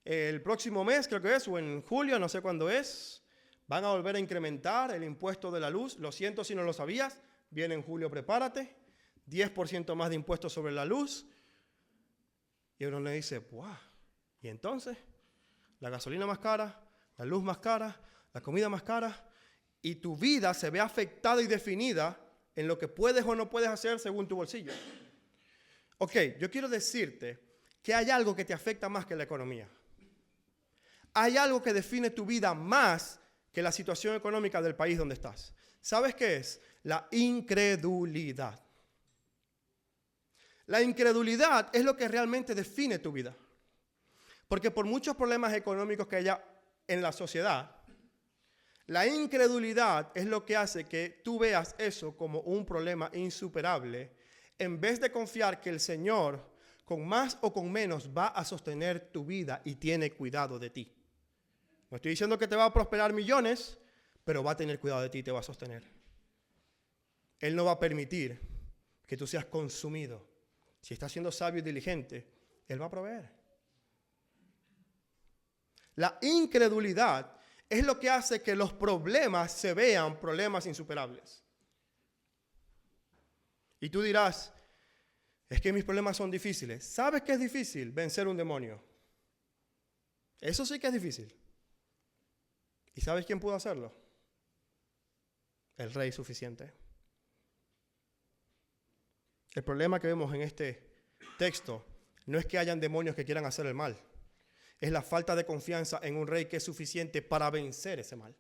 el próximo mes, creo que es, o en julio, no sé cuándo es, van a volver a incrementar el impuesto de la luz. Lo siento si no lo sabías, viene en julio, prepárate. 10% más de impuestos sobre la luz. Y uno le dice, ¡buah! ¿Y entonces? La gasolina más cara, la luz más cara, la comida más cara, y tu vida se ve afectada y definida en lo que puedes o no puedes hacer según tu bolsillo. Ok, yo quiero decirte que hay algo que te afecta más que la economía. Hay algo que define tu vida más que la situación económica del país donde estás. ¿Sabes qué es? La incredulidad. La incredulidad es lo que realmente define tu vida. Porque por muchos problemas económicos que haya en la sociedad, la incredulidad es lo que hace que tú veas eso como un problema insuperable, en vez de confiar que el Señor, con más o con menos, va a sostener tu vida y tiene cuidado de ti. No estoy diciendo que te va a prosperar millones, pero va a tener cuidado de ti y te va a sostener. Él no va a permitir que tú seas consumido. Si estás siendo sabio y diligente, Él va a proveer. La incredulidad es lo que hace que los problemas se vean problemas insuperables. Y tú dirás, es que mis problemas son difíciles. ¿Sabes qué es difícil? Vencer un demonio. Eso sí que es difícil. ¿Y sabes quién pudo hacerlo? El Rey suficiente. El problema que vemos en este texto no es que hayan demonios que quieran hacer el mal. Es la falta de confianza en un Rey que es suficiente para vencer ese mal.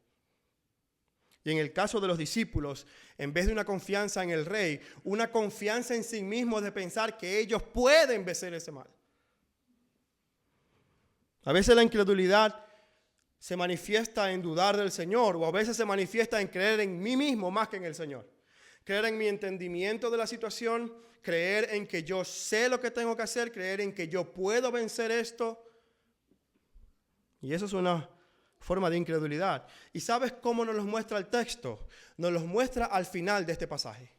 Y en el caso de los discípulos, en vez de una confianza en el Rey, una confianza en sí mismos de pensar que ellos pueden vencer ese mal. A veces la incredulidad se manifiesta en dudar del Señor, o a veces se manifiesta en creer en mí mismo más que en el Señor. Creer en mi entendimiento de la situación, creer en que yo sé lo que tengo que hacer, creer en que yo puedo vencer esto. Y eso es una forma de incredulidad. ¿Y sabes cómo nos los muestra el texto? Nos los muestra al final de este pasaje,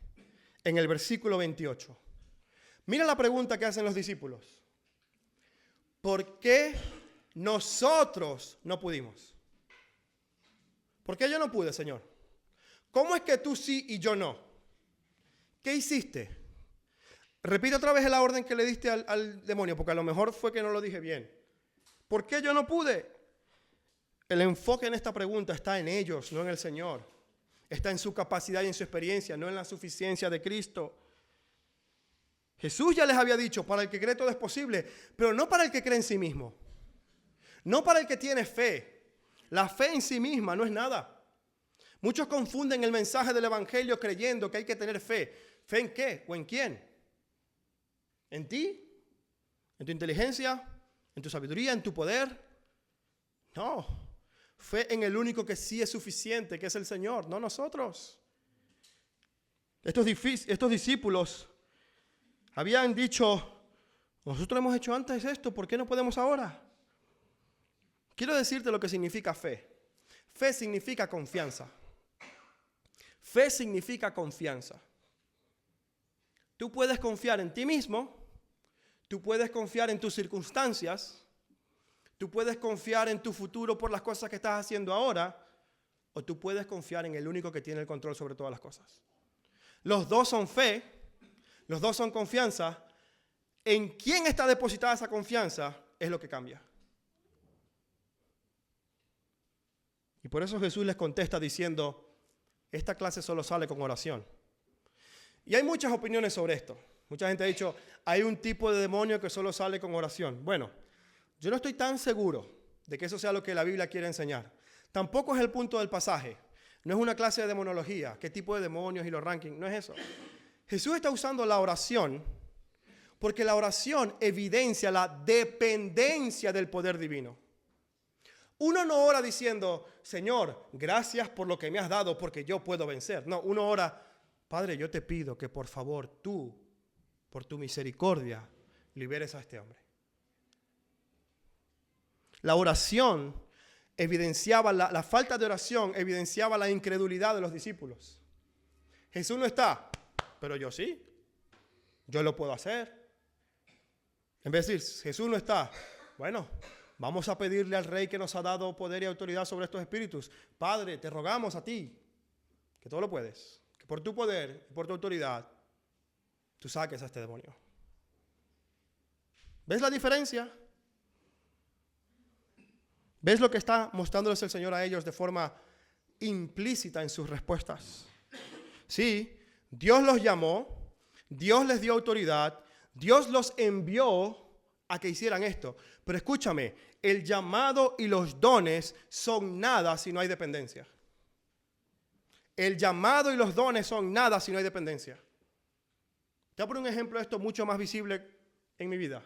en el versículo 28. Mira la pregunta que hacen los discípulos. ¿Por qué nosotros no pudimos? ¿Por qué yo no pude, Señor? ¿Cómo es que tú sí y yo no? ¿Qué hiciste? Repite otra vez la orden que le diste al demonio, porque a lo mejor fue que no lo dije bien. ¿Por qué yo no pude? El enfoque en esta pregunta está en ellos, no en el Señor. Está en su capacidad y en su experiencia, no en la suficiencia de Cristo. Jesús ya les había dicho, para el que cree todo es posible, pero no para el que cree en sí mismo. No para el que tiene fe. La fe en sí misma no es nada. Muchos confunden el mensaje del Evangelio creyendo que hay que tener fe. ¿Fe en qué? ¿O en quién? ¿En ti? ¿En tu inteligencia? ¿En tu sabiduría? ¿En tu poder? No. Fe en el único que sí es suficiente, que es el Señor, no nosotros. Estos discípulos habían dicho, nosotros hemos hecho antes esto, ¿por qué no podemos ahora? Quiero decirte lo que significa fe. Fe significa confianza. Fe significa confianza. Tú puedes confiar en ti mismo, tú puedes confiar en tus circunstancias, tú puedes confiar en tu futuro por las cosas que estás haciendo ahora, o tú puedes confiar en el único que tiene el control sobre todas las cosas. Los dos son fe, los dos son confianza. En quién está depositada esa confianza es lo que cambia. Y por eso Jesús les contesta diciendo, esta clase solo sale con oración. Y hay muchas opiniones sobre esto. Mucha gente ha dicho, hay un tipo de demonio que solo sale con oración. Bueno, yo no estoy tan seguro de que eso sea lo que la Biblia quiere enseñar. Tampoco es el punto del pasaje. No es una clase de demonología, qué tipo de demonios y los rankings, no es eso. Jesús está usando la oración porque la oración evidencia la dependencia del poder divino. Uno no ora diciendo, Señor, gracias por lo que me has dado porque yo puedo vencer. No, uno ora, Padre, yo te pido que por favor tú, por tu misericordia, liberes a este hombre. La oración evidenciaba, la falta de oración evidenciaba la incredulidad de los discípulos. Jesús no está, pero yo sí, yo lo puedo hacer. En vez de decir, Jesús no está, bueno, vamos a pedirle al Rey que nos ha dado poder y autoridad sobre estos espíritus. Padre, te rogamos a ti, que todo lo puedes, que por tu poder y por tu autoridad, tú saques a este demonio. ¿Ves la diferencia? ¿Ves lo que está mostrándoles el Señor a ellos de forma implícita en sus respuestas? Sí, Dios los llamó, Dios les dio autoridad, Dios los envió a que hicieran esto. Pero escúchame, el llamado y los dones son nada si no hay dependencia. El llamado y los dones son nada si no hay dependencia. Te voy a poner un ejemplo de esto mucho más visible en mi vida.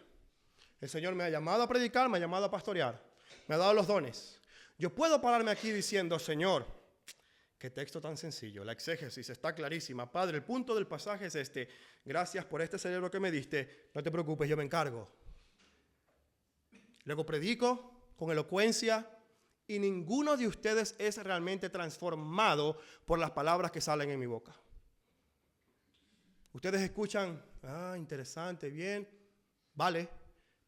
El Señor me ha llamado a predicar, me ha llamado a pastorear, me ha dado los dones. Yo puedo pararme aquí diciendo, Señor, qué texto tan sencillo, la exégesis está clarísima. Padre, el punto del pasaje es este. Gracias por este cerebro que me diste, no te preocupes, yo me encargo. Luego predico con elocuencia y ninguno de ustedes es realmente transformado por las palabras que salen en mi boca. Ustedes escuchan, interesante, bien, vale,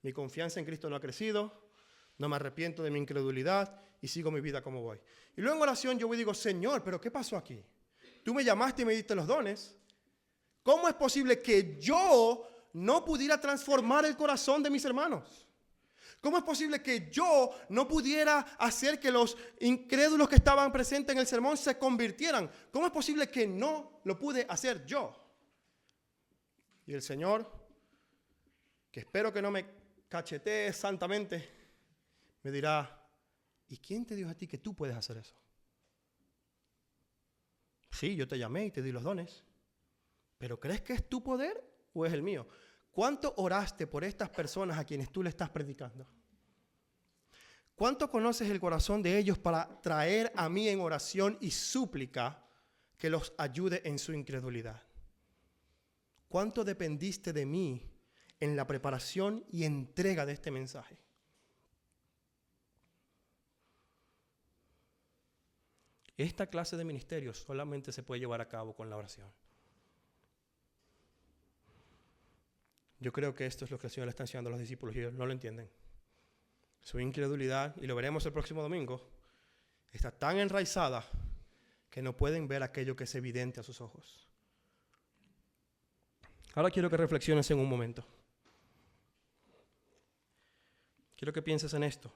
mi confianza en Cristo no ha crecido, no me arrepiento de mi incredulidad y sigo mi vida como voy. Y luego en oración yo voy y digo, Señor, ¿pero qué pasó aquí? Tú me llamaste y me diste los dones. ¿Cómo es posible que yo no pudiera transformar el corazón de mis hermanos? ¿Cómo es posible que yo no pudiera hacer que los incrédulos que estaban presentes en el sermón se convirtieran? ¿Cómo es posible que no lo pude hacer yo? Y el Señor, que espero que no me cachetee santamente, me dirá, ¿y quién te dijo a ti que tú puedes hacer eso? Sí, yo te llamé y te di los dones, pero ¿crees que es tu poder o es el mío? ¿Cuánto oraste por estas personas a quienes tú le estás predicando? ¿Cuánto conoces el corazón de ellos para traer a mí en oración y súplica que los ayude en su incredulidad? ¿Cuánto dependiste de mí en la preparación y entrega de este mensaje? Esta clase de ministerio solamente se puede llevar a cabo con la oración. Yo creo que esto es lo que el Señor le está enseñando a los discípulos y ellos no lo entienden. Su incredulidad, y lo veremos el próximo domingo, está tan enraizada que no pueden ver aquello que es evidente a sus ojos. Ahora quiero que reflexiones en un momento. Quiero que pienses en esto.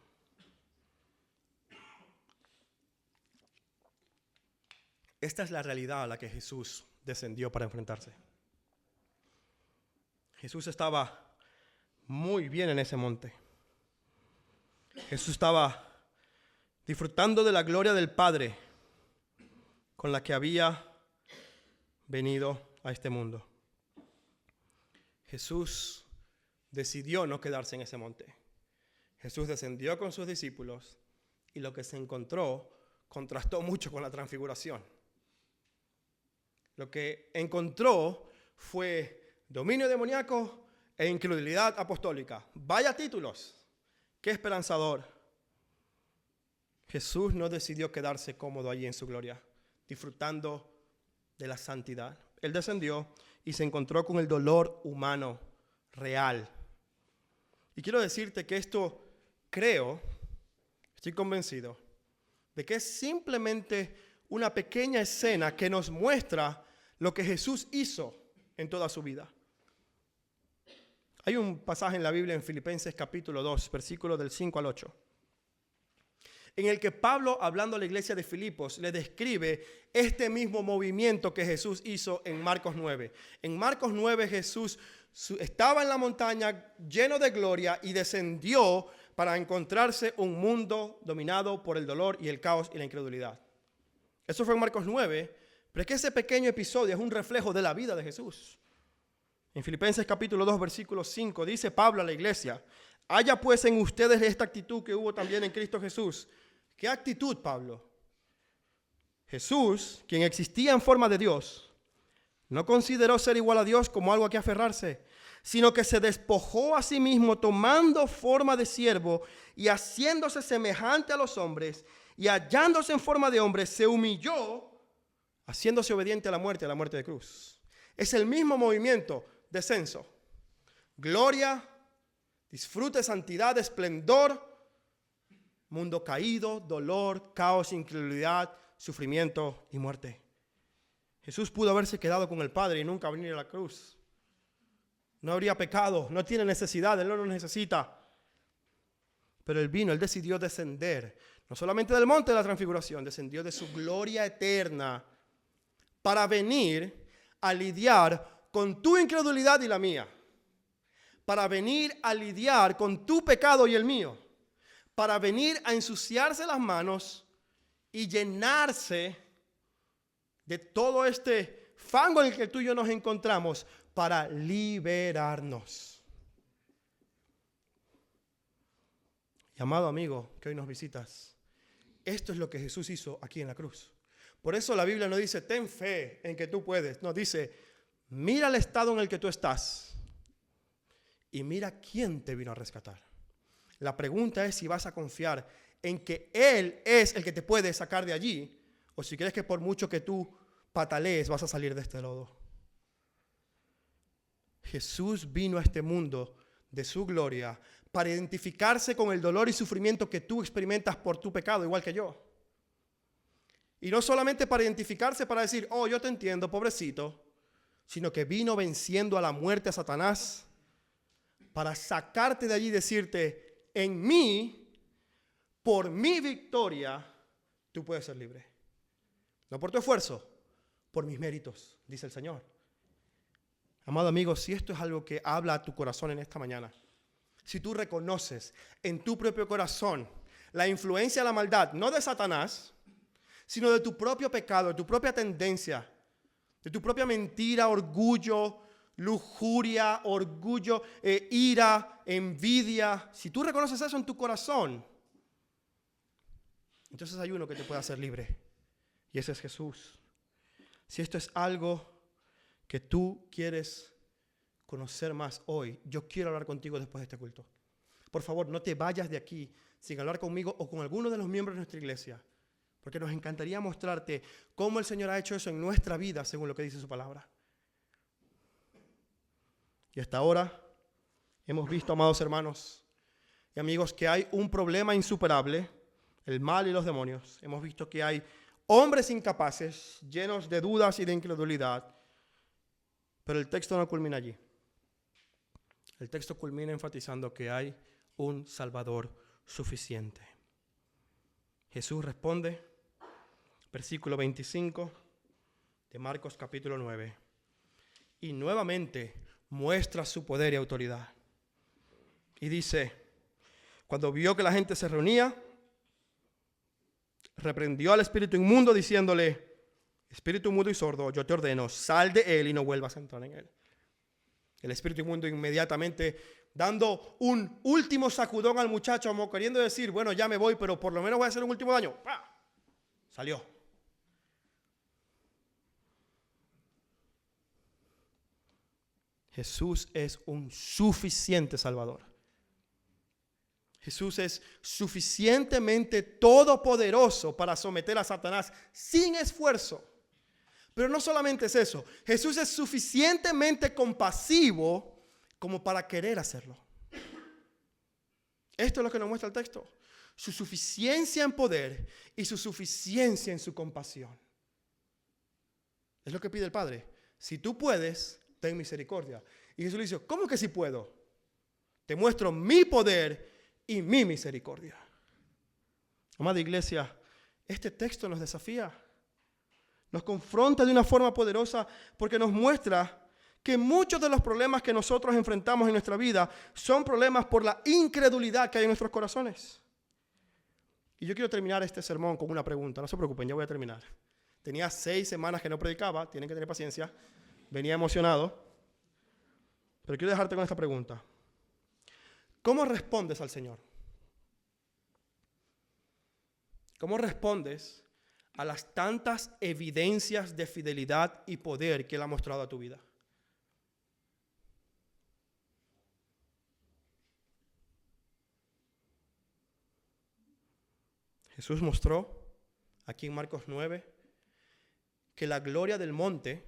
Esta es la realidad a la que Jesús descendió para enfrentarse. Jesús estaba muy bien en ese monte. Jesús estaba disfrutando de la gloria del Padre con la que había venido a este mundo. Jesús decidió no quedarse en ese monte. Jesús descendió con sus discípulos y lo que se encontró contrastó mucho con la transfiguración. Lo que encontró fue dominio demoníaco e incredulidad apostólica. Vaya títulos. Qué esperanzador. Jesús no decidió quedarse cómodo allí en su gloria, disfrutando de la santidad. Él descendió y se encontró con el dolor humano real. Y quiero decirte que esto estoy convencido, de que es simplemente una pequeña escena que nos muestra lo que Jesús hizo en toda su vida. Hay un pasaje en la Biblia en Filipenses capítulo 2, versículos del 5 al 8, en el que Pablo, hablando a la iglesia de Filipos, le describe este mismo movimiento que Jesús hizo en Marcos 9. En Marcos 9 Jesús estaba en la montaña lleno de gloria y descendió para encontrarse un mundo dominado por el dolor y el caos y la incredulidad. Eso fue en Marcos 9, pero es que ese pequeño episodio es un reflejo de la vida de Jesús. En Filipenses capítulo 2, versículo 5, dice Pablo a la iglesia, haya pues en ustedes esta actitud que hubo también en Cristo Jesús. ¿Qué actitud, Pablo? Jesús, quien existía en forma de Dios, no consideró ser igual a Dios como algo a que aferrarse, sino que se despojó a sí mismo tomando forma de siervo y haciéndose semejante a los hombres y hallándose en forma de hombre, se humilló, haciéndose obediente a la muerte de cruz. Es el mismo movimiento, descenso, gloria, disfrute, santidad, esplendor, mundo caído, dolor, caos, incredulidad, sufrimiento y muerte. Jesús pudo haberse quedado con el Padre y nunca venir a la cruz. No habría pecado, no tiene necesidad, Él no lo necesita. Pero Él vino, Él decidió descender, no solamente del monte de la transfiguración, descendió de su gloria eterna para venir a lidiar con tu incredulidad y la mía, para venir a lidiar con tu pecado y el mío, para venir a ensuciarse las manos y llenarse de todo este fango en el que tú y yo nos encontramos para liberarnos. Y amado amigo que hoy nos visitas, esto es lo que Jesús hizo aquí en la cruz. Por eso la Biblia no dice, ten fe en que tú puedes. No, dice, mira el estado en el que tú estás y mira quién te vino a rescatar. La pregunta es si vas a confiar en que Él es el que te puede sacar de allí, o si crees que por mucho que tú patalees vas a salir de este lodo. Jesús vino a este mundo de su gloria para identificarse con el dolor y sufrimiento que tú experimentas por tu pecado, igual que yo. Y no solamente para identificarse, para decir, oh, yo te entiendo, pobrecito, sino que vino venciendo a la muerte a Satanás para sacarte de allí y decirte, en mí, por mi victoria, tú puedes ser libre. No por tu esfuerzo, por mis méritos, dice el Señor. Amado amigo, si esto es algo que habla a tu corazón en esta mañana, si tú reconoces en tu propio corazón la influencia de la maldad, no de Satanás, sino de tu propio pecado, de tu propia tendencia, de tu propia mentira, orgullo, lujuria, orgullo, ira, envidia. Si tú reconoces eso en tu corazón, entonces hay uno que te puede hacer libre, y ese es Jesús. Si esto es algo que tú quieres conocer más hoy, yo quiero hablar contigo después de este culto. Por favor, no te vayas de aquí sin hablar conmigo o con alguno de los miembros de nuestra iglesia, porque nos encantaría mostrarte cómo el Señor ha hecho eso en nuestra vida según lo que dice su palabra. Y hasta ahora hemos visto, amados hermanos y amigos, que hay un problema insuperable, el mal y los demonios. Hemos visto que hay hombres incapaces, llenos de dudas y de incredulidad, pero el texto no culmina allí. El texto culmina enfatizando que hay un Salvador suficiente. Jesús responde, versículo 25 de Marcos capítulo 9, y nuevamente muestra su poder y autoridad. Y dice, cuando vio que la gente se reunía, reprendió al espíritu inmundo diciéndole, espíritu mudo y sordo, yo te ordeno, sal de él y no vuelvas a entrar en él. El espíritu inmundo inmediatamente, dando un último sacudón al muchacho, como queriendo decir, bueno, ya me voy, pero por lo menos voy a hacer un último daño. ¡Pah! Salió. Jesús es un suficiente Salvador. Jesús es suficientemente todopoderoso para someter a Satanás sin esfuerzo. Pero no solamente es eso, Jesús es suficientemente compasivo como para querer hacerlo. Esto es lo que nos muestra el texto. Su suficiencia en poder y su suficiencia en su compasión. Es lo que pide el Padre. Si tú puedes, ten misericordia. Y Jesús le dice, ¿cómo que si puedo? Te muestro mi poder y mi misericordia. Amada iglesia, este texto nos desafía. Nos confronta de una forma poderosa porque nos muestra que muchos de los problemas que nosotros enfrentamos en nuestra vida son problemas por la incredulidad que hay en nuestros corazones. Y yo quiero terminar este sermón con una pregunta. No se preocupen, ya voy a terminar. Tenía 6 semanas que no predicaba, tienen que tener paciencia. Venía emocionado. Pero quiero dejarte con esta pregunta. ¿Cómo respondes al Señor? ¿Cómo respondes a las tantas evidencias de fidelidad y poder que Él ha mostrado a tu vida? Jesús mostró aquí en Marcos 9 que la gloria del monte,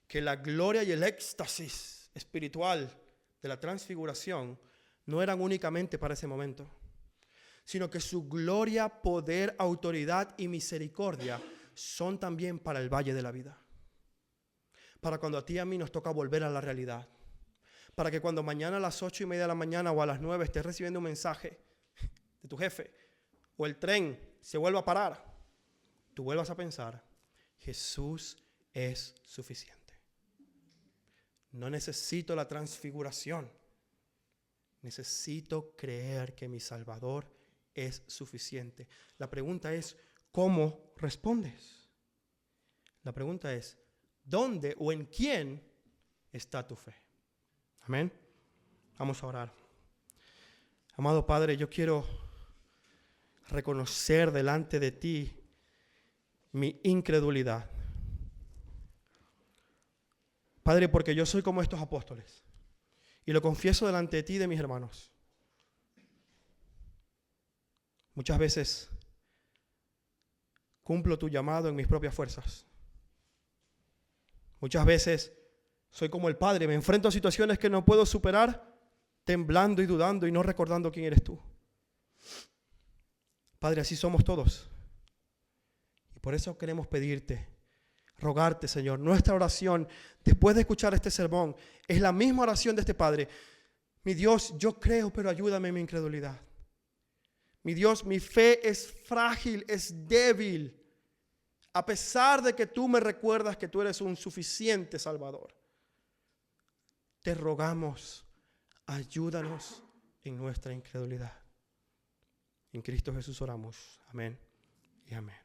que la gloria y el éxtasis espiritual de la transfiguración no eran únicamente para ese momento, sino que su gloria, poder, autoridad y misericordia son también para el valle de la vida. Para cuando a ti y a mí nos toca volver a la realidad. Para que cuando mañana a las 8:30 de la mañana o a las 9 estés recibiendo un mensaje de tu jefe o el tren se vuelva a parar, tú vuelvas a pensar, Jesús es suficiente. No necesito la transfiguración. Necesito creer que mi Salvador es suficiente. La pregunta es, ¿cómo respondes? La pregunta es, ¿dónde o en quién está tu fe? Amén. Vamos a orar. Amado Padre, yo quiero reconocer delante de ti mi incredulidad. Padre, porque yo soy como estos apóstoles y lo confieso delante de ti y de mis hermanos. Muchas veces cumplo tu llamado en mis propias fuerzas. Muchas veces soy como el Padre, me enfrento a situaciones que no puedo superar, temblando y dudando y no recordando quién eres tú. Padre, así somos todos. Y por eso queremos pedirte, rogarte, Señor, nuestra oración después de escuchar este sermón es la misma oración de este Padre. Mi Dios, yo creo, pero ayúdame en mi incredulidad. Mi Dios, mi fe es frágil, es débil, a pesar de que tú me recuerdas que tú eres un suficiente Salvador. Te rogamos, ayúdanos en nuestra incredulidad. En Cristo Jesús oramos. Amén y amén.